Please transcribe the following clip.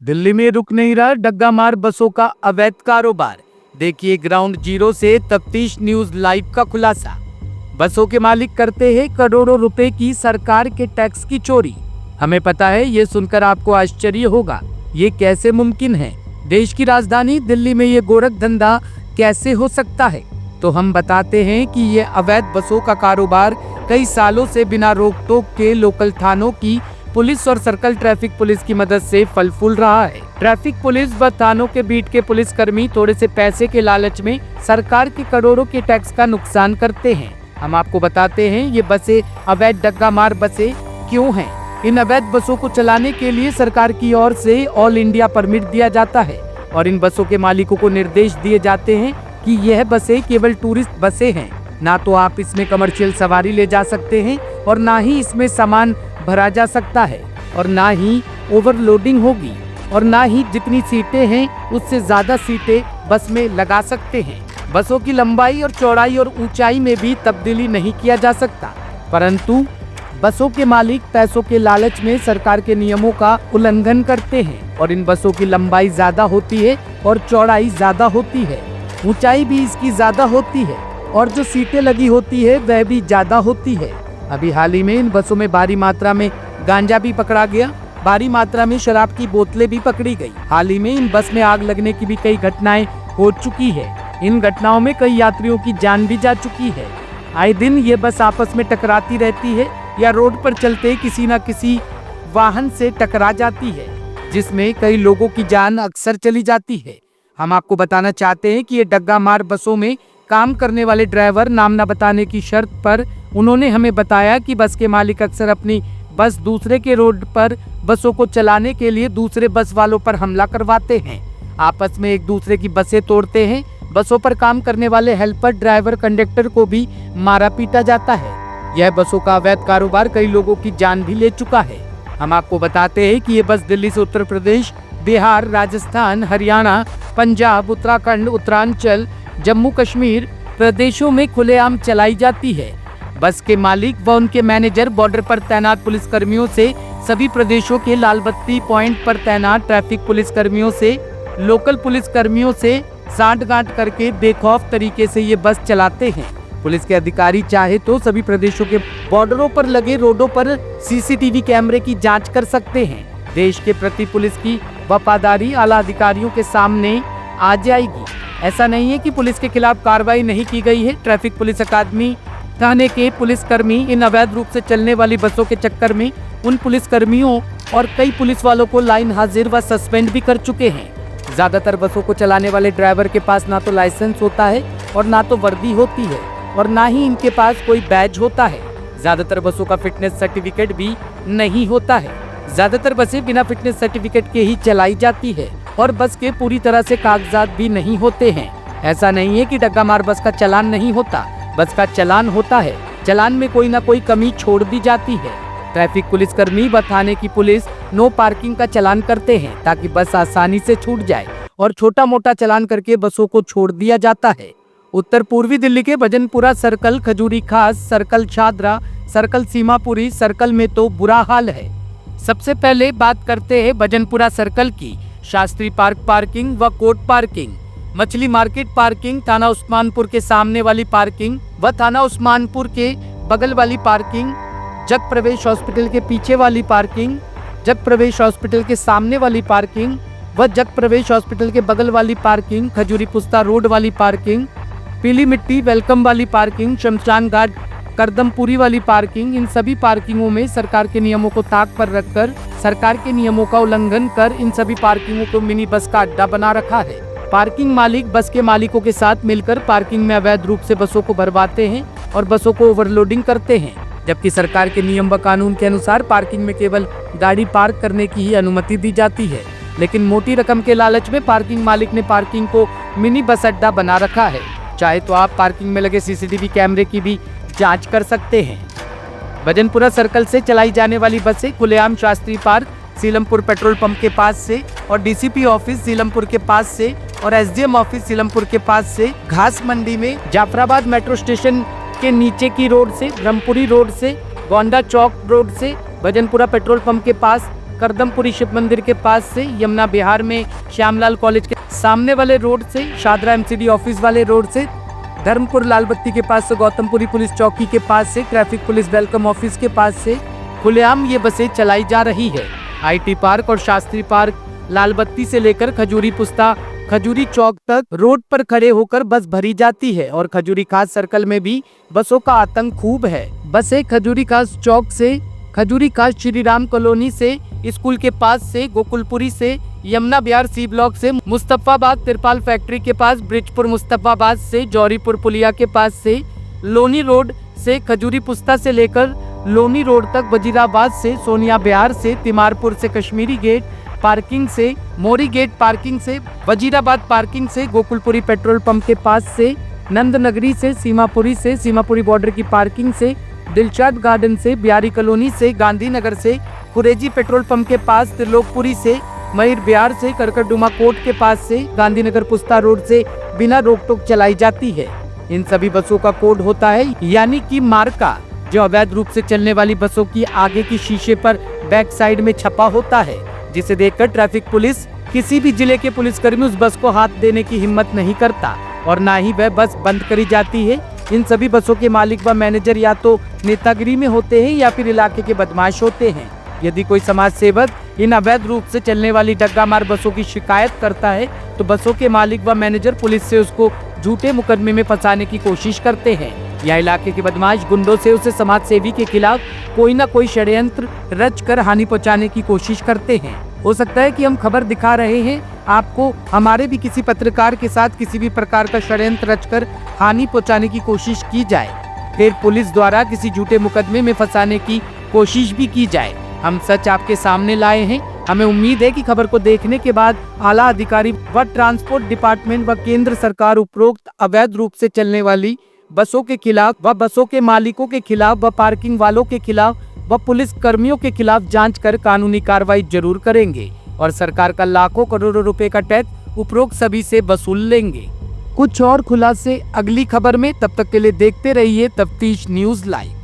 दिल्ली में रुक नहीं रहा डग्गा मार बसों का अवैध कारोबार। देखिए ग्राउंड जीरो से तफ्तीश न्यूज लाइव का खुलासा। बसों के मालिक करते हैं करोड़ों रुपए की सरकार के टैक्स की चोरी। हमें पता है, ये सुनकर आपको आश्चर्य होगा, ये कैसे मुमकिन है। देश की राजधानी दिल्ली में ये गोरख धंधा कैसे हो सकता है। तो हम बताते हैं कि ये अवैध बसों का कारोबार कई सालों से बिना रोक टोक के लोकल थानों की पुलिस और सर्कल ट्रैफिक पुलिस की मदद से फल फूल रहा है। ट्रैफिक पुलिस व थानों के बीट के पुलिसकर्मी थोड़े से पैसे के लालच में सरकार के करोड़ों के टैक्स का नुकसान करते हैं। हम आपको बताते हैं ये बसें अवैध डग्गा मार बसें क्यों हैं। इन अवैध बसों को चलाने के लिए सरकार की ओर से ऑल इंडिया परमिट दिया जाता है और इन बसों के मालिकों को निर्देश दिए जाते हैं कि यह बसें केवल टूरिस्ट बसें हैं। ना तो आप इसमें कमर्शियल सवारी ले जा सकते हैं और ना ही इसमें सामान भरा जा सकता है और ना ही ओवरलोडिंग होगी और ना ही जितनी सीटें हैं उससे ज्यादा सीटें बस में लगा सकते हैं। बसों की लंबाई और चौड़ाई और ऊंचाई में भी तब्दीली नहीं किया जा सकता, परंतु बसों के मालिक पैसों के लालच में सरकार के नियमों का उल्लंघन करते हैं और इन बसों की लंबाई ज्यादा होती है और चौड़ाई ज्यादा होती है, ऊंचाई भी इसकी ज्यादा होती है और जो सीटें लगी होती है वह भी ज्यादा होती है। अभी हाल ही में इन बसों में भारी मात्रा में गांजा भी पकड़ा गया, भारी मात्रा में शराब की बोतलें भी पकड़ी गई। हाल ही में इन बस में आग लगने की भी कई घटनाएं हो चुकी है। इन घटनाओं में कई यात्रियों की जान भी जा चुकी है। आए दिन ये बस आपस में टकराती रहती है या रोड पर चलते किसी न किसी वाहन से टकरा जाती है, जिसमें कई लोगों की जान अक्सर चली जाती है। हम आपको बताना चाहते हैं कि ये डग्गा मार बसों में काम करने वाले ड्राइवर नाम न बताने की शर्त पर उन्होंने हमें बताया कि बस के मालिक अक्सर अपनी बस दूसरे के रोड पर बसों को चलाने के लिए दूसरे बस वालों पर हमला करवाते हैं, आपस में एक दूसरे की बसें तोड़ते हैं। बसों पर काम करने वाले हेल्पर ड्राइवर कंडक्टर को भी मारा पीटा जाता है। यह बसों का अवैध कारोबार कई लोगों की जान भी ले चुका है। हम आपको बताते हैं कि ये बस दिल्ली से उत्तर प्रदेश, बिहार, राजस्थान, हरियाणा, पंजाब, उत्तराखंड, उत्तरांचल, जम्मू कश्मीर प्रदेशों में खुलेआम चलाई जाती है। बस के मालिक व उनके मैनेजर बॉर्डर पर तैनात पुलिसकर्मियों से, सभी प्रदेशों के लाल बत्ती पॉइंट पर तैनात ट्रैफिक पुलिसकर्मियों से, लोकल पुलिसकर्मियों से सांठ-गांठ करके बेखौफ तरीके से ये बस चलाते हैं। पुलिस के अधिकारी चाहे तो सभी प्रदेशों के बॉर्डरों पर लगे रोडों पर सीसीटीवी कैमरे की जांच कर सकते हैं। देश के प्रति पुलिस की वफादारी आला अधिकारियों के सामने आ जाएगी। ऐसा नहीं है कि पुलिस के खिलाफ कार्रवाई नहीं की गई है। ट्रैफिक पुलिस अकादमी थाने के पुलिसकर्मी इन अवैध रूप से चलने वाली बसों के चक्कर में उन पुलिसकर्मियों और कई पुलिस वालों को लाइन हाजिर व सस्पेंड भी कर चुके हैं। ज्यादातर बसों को चलाने वाले ड्राइवर के पास ना तो लाइसेंस होता है और ना तो वर्दी होती है और ना ही इनके पास कोई बैज होता है। ज्यादातर बसों का फिटनेस सर्टिफिकेट भी नहीं होता है। ज्यादातर बसें बिना फिटनेस सर्टिफिकेट के ही चलाई जाती है और बस के पूरी तरह से कागजात भी नहीं होते हैं। ऐसा नहीं है कि डग्गा मार बस का चालान नहीं होता, बस का चालान होता है। चालान में कोई ना कोई कमी छोड़ दी जाती है। ट्रैफिक पुलिसकर्मी व थाने की पुलिस नो पार्किंग का चालान करते हैं ताकि बस आसानी से छूट जाए और छोटा मोटा चालान करके बसों को छोड़ दिया जाता है। उत्तर पूर्वी दिल्ली के भजनपुरा सर्कल, खजूरी खास circle, Shahdara circle, Seemapuri circle में तो बुरा हाल है। सबसे पहले बात करते हैं भजनपुरा सर्कल की। शास्त्री पार्क पार्किंग व कोर्ट पार्किंग, मछली मार्केट पार्किंग, थाना उस्मानपुर के सामने वाली पार्किंग व थाना उस्मानपुर के बगल वाली पार्किंग, जग प्रवेश हॉस्पिटल के पीछे वाली पार्किंग, जग प्रवेश हॉस्पिटल के सामने वाली पार्किंग व जग प्रवेश हॉस्पिटल के बगल वाली पार्किंग, खजूरी पुस्ता रोड वाली पार्किंग, पीली मिट्टी वेलकम वाली पार्किंग, शमशान घाट करदमपुरी वाली पार्किंग। इन सभी पार्किंगों में सरकार के नियमों को ताक पर रखकर सरकार के नियमों का उल्लंघन कर इन सभी पार्किंगों को मिनी बस का अड्डा बना रखा है। पार्किंग मालिक बस के मालिकों के साथ मिलकर पार्किंग में अवैध रूप से बसों को भरवाते हैं और बसों को ओवरलोडिंग करते हैं, जबकि सरकार के नियम व कानून के अनुसार पार्किंग में केवल गाड़ी पार्क करने की ही अनुमति दी जाती है। लेकिन मोटी रकम के लालच में पार्किंग मालिक ने पार्किंग को मिनी बस अड्डा बना रखा है। चाहे तो आप पार्किंग में लगे सीसीटीवी कैमरे की भी जांच कर सकते हैं। भजनपुरा सर्कल से चलाई जाने वाली बसें खुलेआम Shastri park, Seelampur petrol pump के पास से और डीसीपी ऑफिस सीलमपुर के पास से और एसडीएम ऑफिस सीलमपुर के पास से, घास मंडी में, जाफराबाद मेट्रो स्टेशन के नीचे की रोड से, ब्रह्मपुरी रोड से, गोंडा चौक रोड से, भजनपुरा पेट्रोल पंप के पास, करदमपुरी शिव मंदिर के पास से, यमुना बिहार में श्यामलाल कॉलेज के सामने वाले रोड से, शादरा एमसीडी ऑफिस वाले रोड से, धर्मपुर लालबत्ती के पास से, गौतमपुरी पुलिस चौकी के पास से, ट्रैफिक पुलिस वेलकम ऑफिस के पास से खुलेआम ये बसें चलाई जा रही है। आईटी पार्क और शास्त्री पार्क, लालबत्ती से लेकर खजूरी पुस्ता, खजूरी चौक तक रोड पर खड़े होकर बस भरी जाती है और खजूरी खास सर्कल में भी बसों का आतंक खूब है। बसें खजूरी खास चौक से, खजूरी खास श्री राम कॉलोनी से, स्कूल के पास से, गोकुलपुरी से, यमुना बिहार सी ब्लॉक से, मुस्तफाबाद तिरपाल फैक्ट्री के पास, ब्रिजपुर मुस्तफाबाद से, जौहरीपुर पुलिया के पास से, लोनी रोड से, खजूरी पुस्ता से लेकर लोनी रोड तक, वजीराबाद से, सोनिया बिहार से, तिमारपुर से, कश्मीरी गेट पार्किंग से, मोरी गेट पार्किंग से, वजीराबाद पार्किंग से, गोकुलपुरी पेट्रोल पंप के पास से, नंदनगरी से, सीमापुरी से, सीमापुरी बॉर्डर की पार्किंग से, दिलशाद गार्डन से, बिहारी कॉलोनी से, गांधीनगर से, कुरेजी पेट्रोल पंप के पास, त्रिलोकपुरी से, मयूर बिहार से, करकटडुमा कोर्ट के पास से, गांधीनगर पुस्ता रोड से बिना रोक टोक चलाई जाती है। इन सभी बसों का कोड होता है यानी कि मार्का, जो अवैध रूप से चलने वाली बसों की आगे की शीशे पर बैक साइड में छपा होता है, जिसे देखकर ट्रैफिक पुलिस किसी भी जिले के पुलिसकर्मी उस बस को हाथ देने की हिम्मत नहीं करता और ना ही वह बस बंद करी जाती है। इन सभी बसों के मालिक व मैनेजर या तो नेतागिरी में होते हैं या फिर इलाके के बदमाश होते हैं। यदि कोई समाज सेवक इन अवैध रूप से चलने वाली डग्गा मार बसों की शिकायत करता है तो बसों के मालिक व मैनेजर पुलिस से उसको झूठे मुकदमे में फंसाने की कोशिश करते हैं या इलाके के बदमाश गुंडों से उसे समाज सेवी के खिलाफ कोई न कोई षड्यंत्र रच कर हानि पहुंचाने की कोशिश करते हैं। हो सकता है कि हम खबर दिखा रहे हैं आपको, हमारे भी किसी पत्रकार के साथ किसी भी प्रकार का षड्यंत्र रचकर हानि पहुंचाने की कोशिश की जाए, फिर पुलिस द्वारा किसी झूठे मुकदमे में फंसाने की कोशिश भी की जाए। हम सच आपके सामने लाए हैं। हमें उम्मीद है कि खबर को देखने के बाद आला अधिकारी व ट्रांसपोर्ट डिपार्टमेंट व केंद्र सरकार उपरोक्त अवैध रूप से चलने वाली बसों के खिलाफ व बसों के मालिकों के खिलाफ व पार्किंग वालों के खिलाफ व पुलिस कर्मियों के खिलाफ जांच कर कानूनी कार्रवाई जरूर करेंगे और सरकार का लाखों करोड़ों रुपए का टैक्स उपरोक्त सभी से वसूल लेंगे। कुछ और खुलासे अगली खबर में, तब तक के लिए देखते रहिए तफ्तीश न्यूज लाइव।